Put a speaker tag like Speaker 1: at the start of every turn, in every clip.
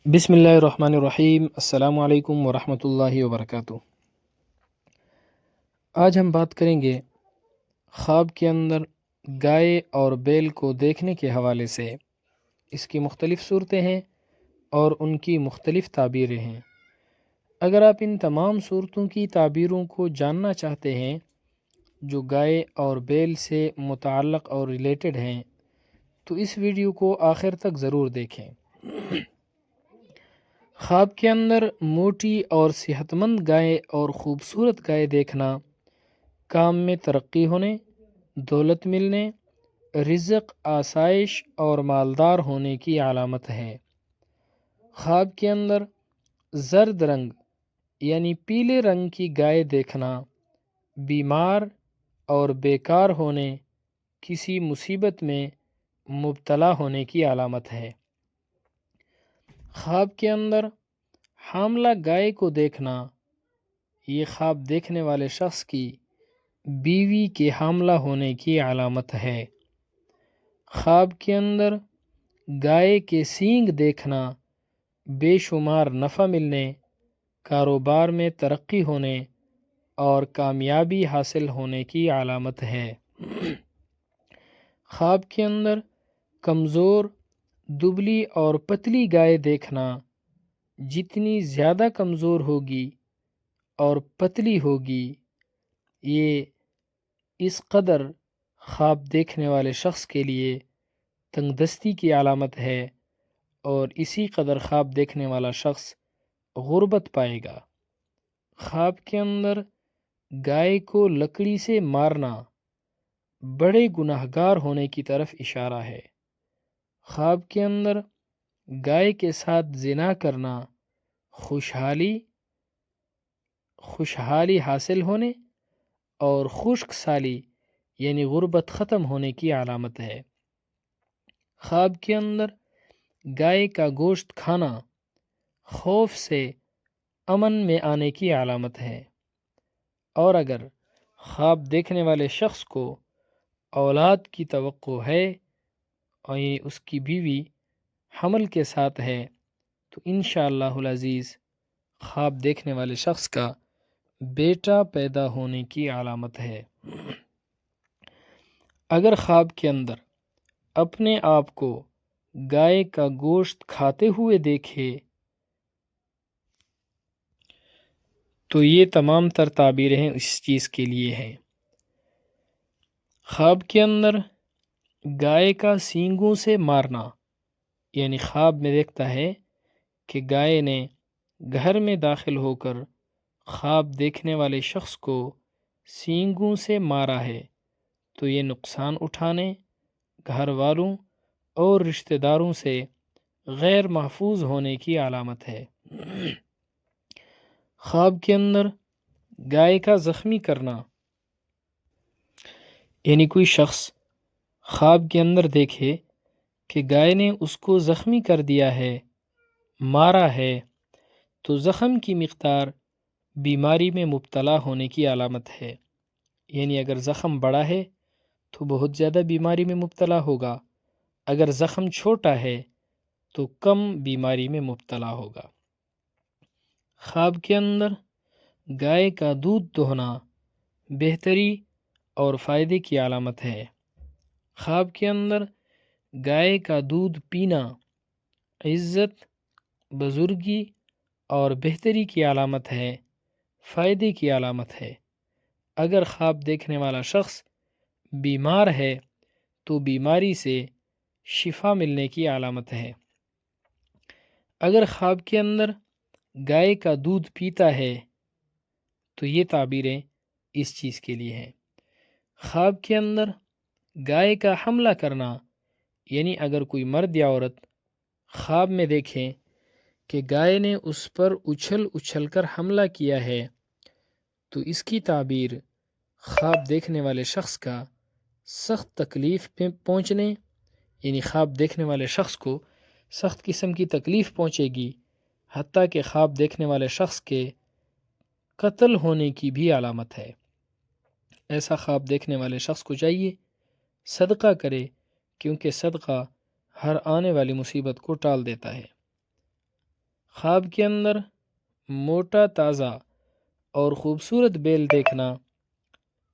Speaker 1: بسم اللہ الرحمن الرحیم۔ السلام علیکم ورحمۃ اللہ وبرکاتہ۔ آج ہم بات کریں گے خواب کے اندر گائے اور بیل کو دیکھنے کے حوالے سے۔ اس کی مختلف صورتیں ہیں اور ان کی مختلف تعبیریں ہیں۔ اگر آپ ان تمام صورتوں کی تعبیروں کو جاننا چاہتے ہیں جو گائے اور بیل سے متعلق اور ریلیٹڈ ہیں تو اس ویڈیو کو آخر تک ضرور دیکھیں۔ خواب کے اندر موٹی اور صحت مند گائے اور خوبصورت گائے دیکھنا کام میں ترقی ہونے، دولت ملنے، رزق، آسائش اور مالدار ہونے کی علامت ہے۔ خواب کے اندر زرد رنگ یعنی پیلے رنگ کی گائے دیکھنا بیمار اور بیکار ہونے، کسی مصیبت میں مبتلا ہونے کی علامت ہے۔ خواب کے اندر حاملہ گائے کو دیکھنا یہ خواب دیکھنے والے شخص کی بیوی کے حاملہ ہونے کی علامت ہے۔ خواب کے اندر گائے کے سینگ دیکھنا بے شمار نفع ملنے، کاروبار میں ترقی ہونے اور کامیابی حاصل ہونے کی علامت ہے۔ خواب کے اندر کمزور، دبلی اور پتلی گائے دیکھنا جتنی زیادہ کمزور ہوگی اور پتلی ہوگی یہ اس قدر خواب دیکھنے والے شخص کے لیے تنگ دستی کی علامت ہے اور اسی قدر خواب دیکھنے والا شخص غربت پائے گا۔ خواب کے اندر گائے کو لکڑی سے مارنا بڑے گناہگار ہونے کی طرف اشارہ ہے۔ خواب کے اندر گائے کے ساتھ زنا کرنا خوشحالی حاصل ہونے اور خشک سالی یعنی غربت ختم ہونے کی علامت ہے۔ خواب کے اندر گائے کا گوشت کھانا خوف سے امن میں آنے کی علامت ہے، اور اگر خواب دیکھنے والے شخص کو اولاد کی توقع ہے اور یہ اس کی بیوی حمل کے ساتھ ہے تو انشاءاللہ العزیز خواب دیکھنے والے شخص کا بیٹا پیدا ہونے کی علامت ہے۔ اگر خواب کے اندر اپنے آپ کو گائے کا گوشت کھاتے ہوئے دیکھے تو یہ تمام تر تعبیریں اس چیز کے لیے ہیں۔ خواب کے اندر گائے کا سینگوں سے مارنا یعنی خواب میں دیکھتا ہے کہ گائے نے گھر میں داخل ہو کر خواب دیکھنے والے شخص کو سینگوں سے مارا ہے تو یہ نقصان اٹھانے، گھر والوں اور رشتہ داروں سے غیر محفوظ ہونے کی علامت ہے۔ خواب کے اندر گائے کا زخمی کرنا یعنی کوئی شخص خواب کے اندر دیکھے کہ گائے نے اس کو زخمی کر دیا ہے، مارا ہے، تو زخم کی مقدار بیماری میں مبتلا ہونے کی علامت ہے۔ یعنی اگر زخم بڑا ہے تو بہت زیادہ بیماری میں مبتلا ہوگا، اگر زخم چھوٹا ہے تو کم بیماری میں مبتلا ہوگا۔ خواب کے اندر گائے کا دودھ دوہنا بہتری اور فائدے کی علامت ہے۔ خواب کے اندر گائے کا دودھ پینا عزت، بزرگی اور بہتری کی علامت ہے، فائدے کی علامت ہے۔ اگر خواب دیکھنے والا شخص بیمار ہے تو بیماری سے شفا ملنے کی علامت ہے۔ اگر خواب کے اندر گائے کا دودھ پیتا ہے تو یہ تعبیریں اس چیز کے لیے ہیں۔ خواب کے اندر گائے کا حملہ کرنا یعنی اگر کوئی مرد یا عورت خواب میں دیکھیں کہ گائے نے اس پر اچھل کر حملہ کیا ہے تو اس کی تعبیر خواب دیکھنے والے شخص کا سخت تکلیف پہ پہنچنے یعنی خواب دیکھنے والے شخص کو سخت قسم کی تکلیف پہنچے گی، حتیٰ کہ خواب دیکھنے والے شخص کے قتل ہونے کی بھی علامت ہے۔ ایسا خواب دیکھنے والے شخص کو چاہیے صدقہ کرے، کیونکہ صدقہ ہر آنے والی مصیبت کو ٹال دیتا ہے۔ خواب کے اندر موٹا تازہ اور خوبصورت بیل دیکھنا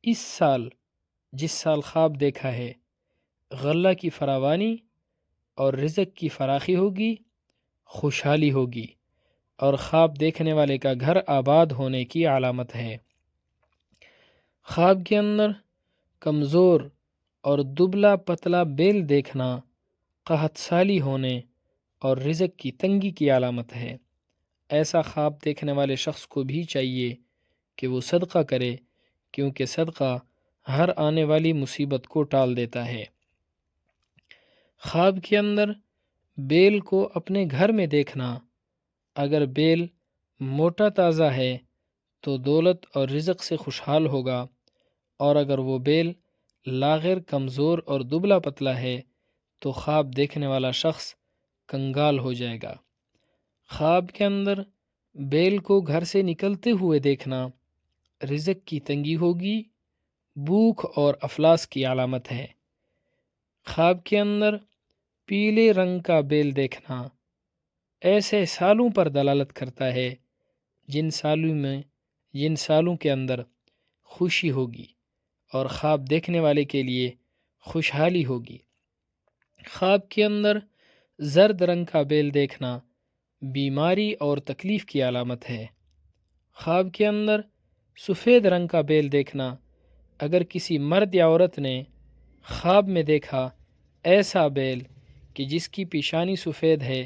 Speaker 1: اس سال جس سال خواب دیکھا ہے غلہ کی فراوانی اور رزق کی فراخی ہوگی، خوشحالی ہوگی اور خواب دیکھنے والے کا گھر آباد ہونے کی علامت ہے۔ خواب کے اندر کمزور اور دبلا پتلا بیل دیکھنا قحط سالی ہونے اور رزق کی تنگی کی علامت ہے۔ ایسا خواب دیکھنے والے شخص کو بھی چاہیے کہ وہ صدقہ کرے، کیونکہ صدقہ ہر آنے والی مصیبت کو ٹال دیتا ہے۔ خواب کے اندر بیل کو اپنے گھر میں دیکھنا، اگر بیل موٹا تازہ ہے تو دولت اور رزق سے خوشحال ہوگا، اور اگر وہ بیل لاغر کمزور اور دبلا پتلا ہے تو خواب دیکھنے والا شخص کنگال ہو جائے گا۔ خواب کے اندر بیل کو گھر سے نکلتے ہوئے دیکھنا رزق کی تنگی ہوگی، بھوک اور افلاس کی علامت ہے۔ خواب کے اندر پیلے رنگ کا بیل دیکھنا ایسے سالوں پر دلالت کرتا ہے جن سالوں کے اندر خوشی ہوگی اور خواب دیکھنے والے کے لیے خوشحالی ہوگی۔ خواب کے اندر زرد رنگ کا بیل دیکھنا بیماری اور تکلیف کی علامت ہے۔ خواب کے اندر سفید رنگ کا بیل دیکھنا، اگر کسی مرد یا عورت نے خواب میں دیکھا ایسا بیل کہ جس کی پیشانی سفید ہے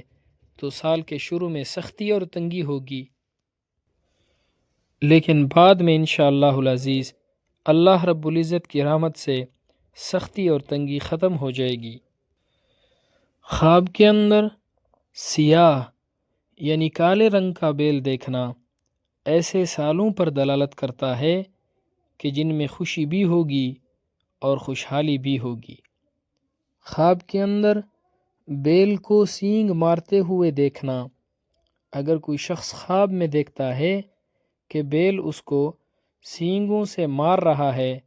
Speaker 1: تو سال کے شروع میں سختی اور تنگی ہوگی، لیکن بعد میں انشاءاللہ العزیز اللہ رب العزت کی رحمت سے سختی اور تنگی ختم ہو جائے گی۔ خواب کے اندر سیاہ یعنی کالے رنگ کا بیل دیکھنا ایسے سالوں پر دلالت کرتا ہے کہ جن میں خوشی بھی ہوگی اور خوشحالی بھی ہوگی۔ خواب کے اندر بیل کو سینگ مارتے ہوئے دیکھنا، اگر کوئی شخص خواب میں دیکھتا ہے کہ بیل اس کو سینگوں سے مار رہا ہے،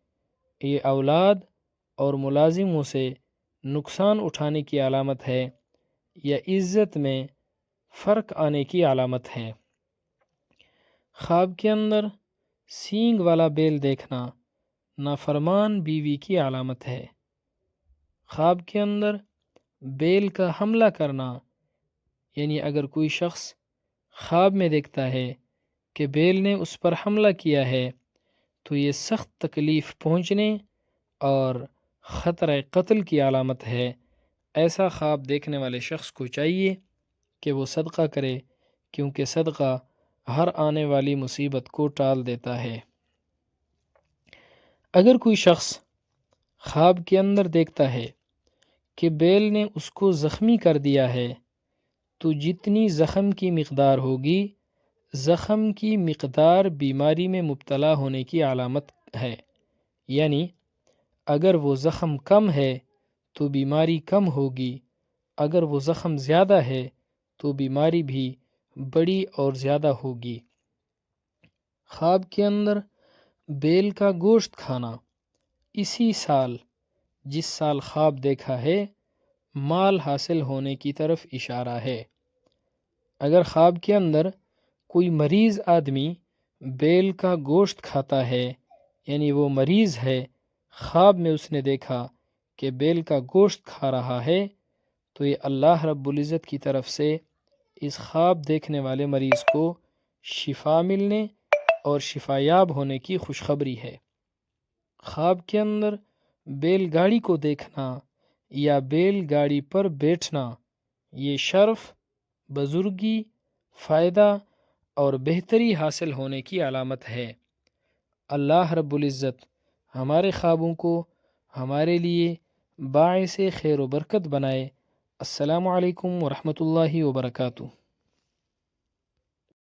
Speaker 1: یہ اولاد اور ملازموں سے نقصان اٹھانے کی علامت ہے یا عزت میں فرق آنے کی علامت ہے۔ خواب کے اندر سینگ والا بیل دیکھنا نافرمان بیوی کی علامت ہے۔ خواب کے اندر بیل کا حملہ کرنا، یعنی اگر کوئی شخص خواب میں دیکھتا ہے کہ بیل نے اس پر حملہ کیا ہے تو یہ سخت تکلیف پہنچنے اور خطرہ قتل کی علامت ہے۔ ایسا خواب دیکھنے والے شخص کو چاہیے کہ وہ صدقہ کرے، کیونکہ صدقہ ہر آنے والی مصیبت کو ٹال دیتا ہے۔ اگر کوئی شخص خواب کے اندر دیکھتا ہے کہ بیل نے اس کو زخمی کر دیا ہے تو جتنی زخم کی مقدار ہوگی، زخم کی مقدار بیماری میں مبتلا ہونے کی علامت ہے، یعنی اگر وہ زخم کم ہے تو بیماری کم ہوگی، اگر وہ زخم زیادہ ہے تو بیماری بھی بڑی اور زیادہ ہوگی۔ خواب کے اندر بیل کا گوشت کھانا اسی سال جس سال خواب دیکھا ہے مال حاصل ہونے کی طرف اشارہ ہے۔ اگر خواب کے اندر کوئی مریض آدمی بیل کا گوشت کھاتا ہے، یعنی وہ مریض ہے، خواب میں اس نے دیکھا کہ بیل کا گوشت کھا رہا ہے، تو یہ اللہ رب العزت کی طرف سے اس خواب دیکھنے والے مریض کو شفا ملنے اور شفا یاب ہونے کی خوشخبری ہے۔ خواب کے اندر بیل گاڑی کو دیکھنا یا بیل گاڑی پر بیٹھنا یہ شرف، بزرگی، فائدہ اور بہتری حاصل ہونے کی علامت ہے۔ اللہ رب العزت ہمارے خوابوں کو ہمارے لیے باعث خیر و برکت بنائے۔ السلام علیکم ورحمۃ اللہ وبرکاتہ۔